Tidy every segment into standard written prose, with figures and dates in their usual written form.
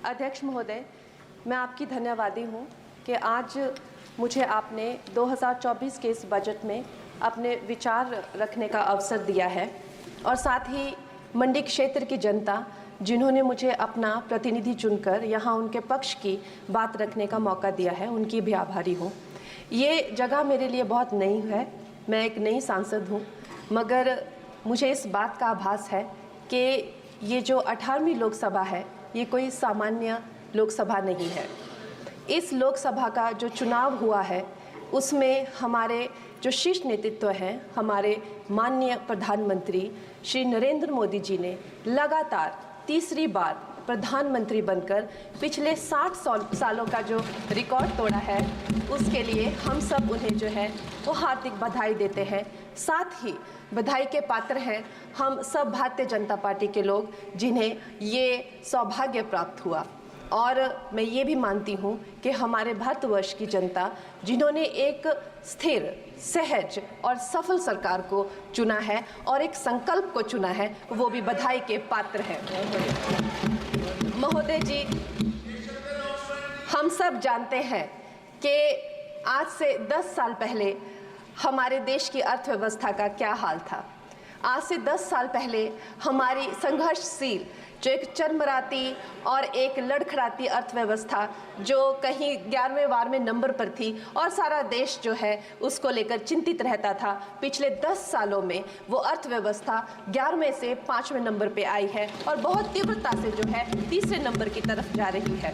अध्यक्ष महोदय, मैं आपकी धन्यवादी हूँ कि आज मुझे आपने 2024 के इस बजट में अपने विचार रखने का अवसर दिया है और साथ ही मंडी क्षेत्र की जनता जिन्होंने मुझे अपना प्रतिनिधि चुनकर यहाँ उनके पक्ष की बात रखने का मौका दिया है, उनकी भी आभारी हूँ। ये जगह मेरे लिए बहुत नई है, मैं एक नई सांसद हूँ, मगर मुझे इस बात का आभास है कि ये जो 18वीं लोकसभा है ये कोई सामान्य लोकसभा नहीं है। इस लोकसभा का जो चुनाव हुआ है उसमें हमारे जो शीर्ष नेतृत्व हैं, हमारे माननीय प्रधानमंत्री श्री नरेंद्र मोदी जी ने लगातार तीसरी बार प्रधानमंत्री बनकर पिछले 60 सालों का जो रिकॉर्ड तोड़ा है, उसके लिए हम सब उन्हें जो है वो हार्दिक बधाई देते हैं। साथ ही बधाई के पात्र हैं हम सब भारतीय जनता पार्टी के लोग जिन्हें ये सौभाग्य प्राप्त हुआ। और मैं ये भी मानती हूँ कि हमारे भारतवर्ष की जनता जिन्होंने एक स्थिर, सहज और सफल सरकार को चुना है और एक संकल्प को चुना है, वो भी बधाई के पात्र हैं। महोदय जी, हम सब जानते हैं कि आज से 10 साल पहले हमारे देश की अर्थव्यवस्था का क्या हाल था। आज से 10 साल पहले हमारी संघर्षशील जो एक चरमराती और एक लड़खड़ाती अर्थव्यवस्था जो कहीं 11वें नंबर पर थी और सारा देश जो है उसको लेकर चिंतित रहता था, पिछले 10 सालों में वो अर्थव्यवस्था 11वें से 5वें नंबर पे आई है और बहुत तीव्रता से जो है तीसरे नंबर की तरफ जा रही है।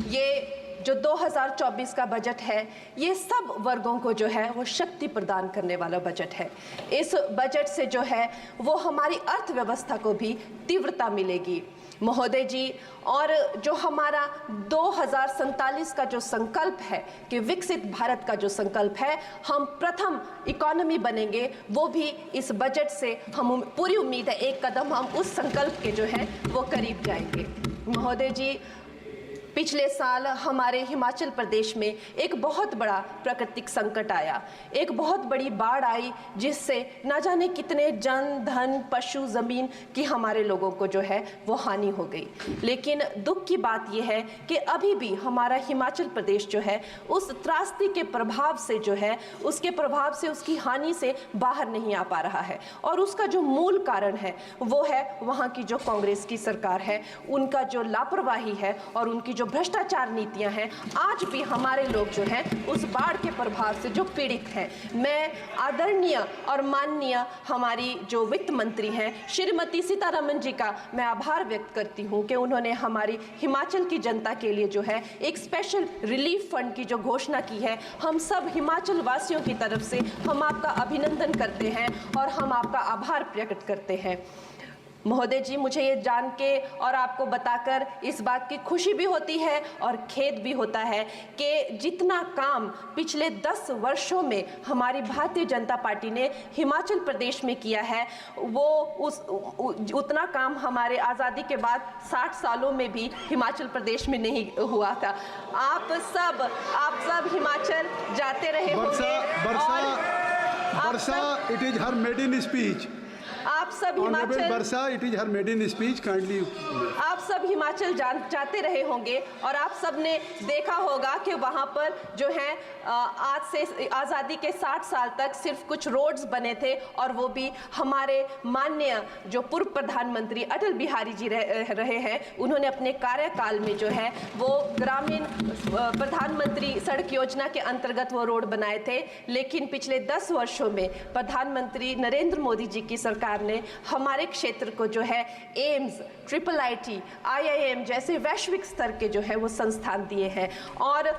ये जो 2024 का बजट है ये सब वर्गों को जो है वो शक्ति प्रदान करने वाला बजट है। इस बजट से जो है वो हमारी अर्थव्यवस्था को भी तीव्रता मिलेगी महोदय जी। और जो हमारा 2047 का जो संकल्प है कि विकसित भारत का जो संकल्प है, हम प्रथम इकोनॉमी बनेंगे, वो भी इस बजट से हम पूरी उम्मीद है एक कदम हम उस संकल्प के जो है वो करीब जाएंगे। महोदय जी, पिछले साल हमारे हिमाचल प्रदेश में एक बहुत बड़ा प्राकृतिक संकट आया, एक बहुत बड़ी बाढ़ आई जिससे ना जाने कितने जन, धन, पशु, ज़मीन की हमारे लोगों को जो है वो हानि हो गई। लेकिन दुख की बात यह है कि अभी भी हमारा हिमाचल प्रदेश जो है उस त्रासदी के प्रभाव से जो है उसके प्रभाव से उसकी हानि से बाहर नहीं आ पा रहा है। और उसका जो मूल कारण है वो है वहाँ की जो कांग्रेस की सरकार है, उनका जो लापरवाही है और उनकी जो भ्रष्टाचार नीतियां हैं। आज भी हमारे लोग जो हैं उस बाढ़ के प्रभाव से जो पीड़ित हैं। मैं आदरणीय और माननीय हमारी जो वित्त मंत्री हैं श्रीमती सीतारमण जी का मैं आभार व्यक्त करती हूं कि उन्होंने हमारी हिमाचल की जनता के लिए जो है एक स्पेशल रिलीफ फंड की जो घोषणा की है। हम सब हिमाचल वासियों की तरफ से हम आपका अभिनंदन करते हैं और हम आपका आभार प्रकट करते हैं। महोदय जी, मुझे ये जान के और आपको बताकर इस बात की खुशी भी होती है और खेद भी होता है कि जितना काम पिछले 10 वर्षों में हमारी भारतीय जनता पार्टी ने हिमाचल प्रदेश में किया है वो उतना काम हमारे आज़ादी के बाद 60 सालों में भी हिमाचल प्रदेश में नहीं हुआ था। आप सब हिमाचल जाते रहे होंगे। वर्षा, it is her maiden speech. आप सब हिमाचल वर्षा, it is her maiden speech. Kindly. आप सब हिमाचल जाते रहे होंगे और आप सब ने देखा होगा कि वहाँ पर जो है आज से आज़ादी के 60 साल तक सिर्फ कुछ रोड्स बने थे और वो भी हमारे माननीय जो पूर्व प्रधानमंत्री अटल बिहारी जी रहे हैं, उन्होंने अपने कार्यकाल में जो है वो ग्रामीण प्रधानमंत्री सड़क योजना के अंतर्गत वो रोड बनाए थे। लेकिन पिछले 10 वर्षों में प्रधानमंत्री नरेंद्र मोदी जी की सरकार ने हमारे क्षेत्र को जो है एम्स, IIIT, IIM जैसे वैश्विक स्तर के जो है वो संस्थान दिए हैं और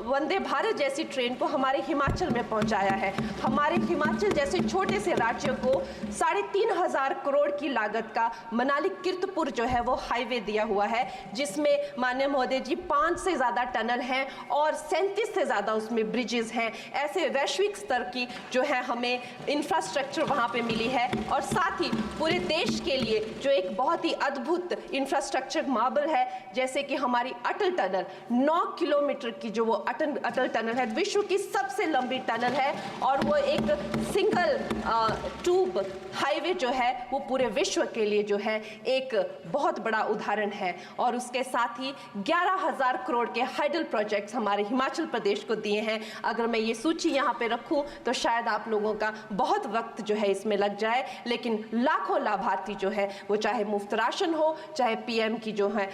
वंदे भारत जैसी ट्रेन को हमारे हिमाचल में पहुंचाया है। हमारे हिमाचल जैसे छोटे से राज्य को 3,500 करोड़ की लागत का मनाली कीर्तपुर जो है वो हाईवे दिया हुआ है, जिसमें माननीय महोदय जी 5 से ज़्यादा टनल हैं और 37 से ज़्यादा उसमें ब्रिजेस हैं। ऐसे वैश्विक स्तर की जो है हमें इंफ्रास्ट्रक्चर वहाँ पे मिली है और साथ साथ ही पूरे देश के लिए जो एक बहुत ही अद्भुत इंफ्रास्ट्रक्चर मार्बल है, जैसे कि हमारी अटल टनल 9 किलोमीटर की जो वो अटल टनल है, विश्व की सबसे लंबी टनल है और वो एक सिंगल ट्यूब हाईवे जो है वो पूरे विश्व के लिए जो है एक बहुत बड़ा उदाहरण है। और उसके साथ ही 11,000 करोड़ के हाइडल प्रोजेक्ट्स हमारे हिमाचल प्रदेश को दिए हैं। अगर मैं ये सूची यहाँ पे रखूँ तो शायद आप लोगों का बहुत वक्त जो है इसमें लग जाए, लेकिन लाखों लाभार्थी जो है वो चाहे मुफ्त राशन हो, चाहे पीएम की जो है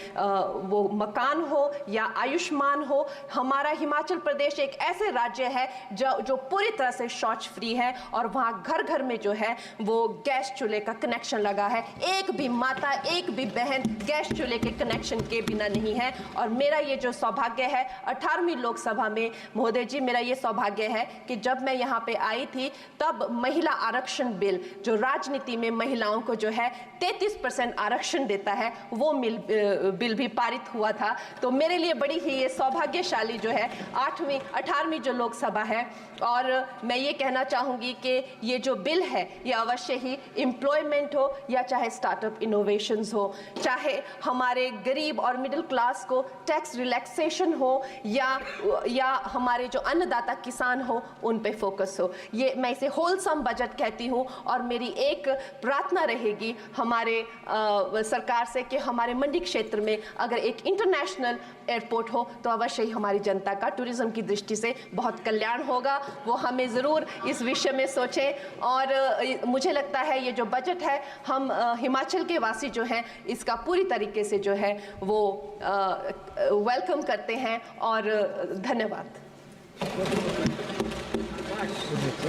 वो मकान हो या आयुष्मान हो। हमारा हिमाचल प्रदेश एक ऐसे राज्य है जो पूरी तरह से शौच फ्री है और वहाँ घर घर में जो है वो गैस चूल्हे का कनेक्शन लगा है। एक भी माता, एक भी बहन गैस चूल्हे के कनेक्शन के बिना नहीं है। और मेरा ये जो सौभाग्य है 18वीं लोकसभा में, महोदय जी, मेरा ये सौभाग्य है कि जब मैं यहाँ पे आई थी तब महिला आरक्षण बिल जो राजनीति में महिलाओं को जो है 33% आरक्षण देता है वो बिल भी पारित हुआ था। तो मेरे लिए बड़ी ही ये सौभाग्यशाली जो है 18वीं जो लोकसभा है। और मैं ये कहना चाहूँगी कि ये जो बिल है ये अवश्य ही एम्प्लॉयमेंट हो या चाहे स्टार्टअप इनोवेशंस हो, चाहे हमारे गरीब और मिडिल क्लास को टैक्स रिलैक्सेशन हो या हमारे जो अन्नदाता किसान हो उन पे फोकस हो। ये मैं इसे होलसम बजट कहती हूँ। और मेरी एक प्रार्थना रहेगी हमारे सरकार से कि हमारे मंडी क्षेत्र में अगर एक इंटरनेशनल एयरपोर्ट हो तो अवश्य ही हमारी जनता का टूरिज्म की दृष्टि से बहुत कल्याण होगा। वो हमें ज़रूर इस विषय में सोचें। और मुझे लगता है ये जो बजट है हम हिमाचल के वासी जो हैं इसका पूरी तरीके से जो है वो वेलकम करते हैं। और धन्यवाद।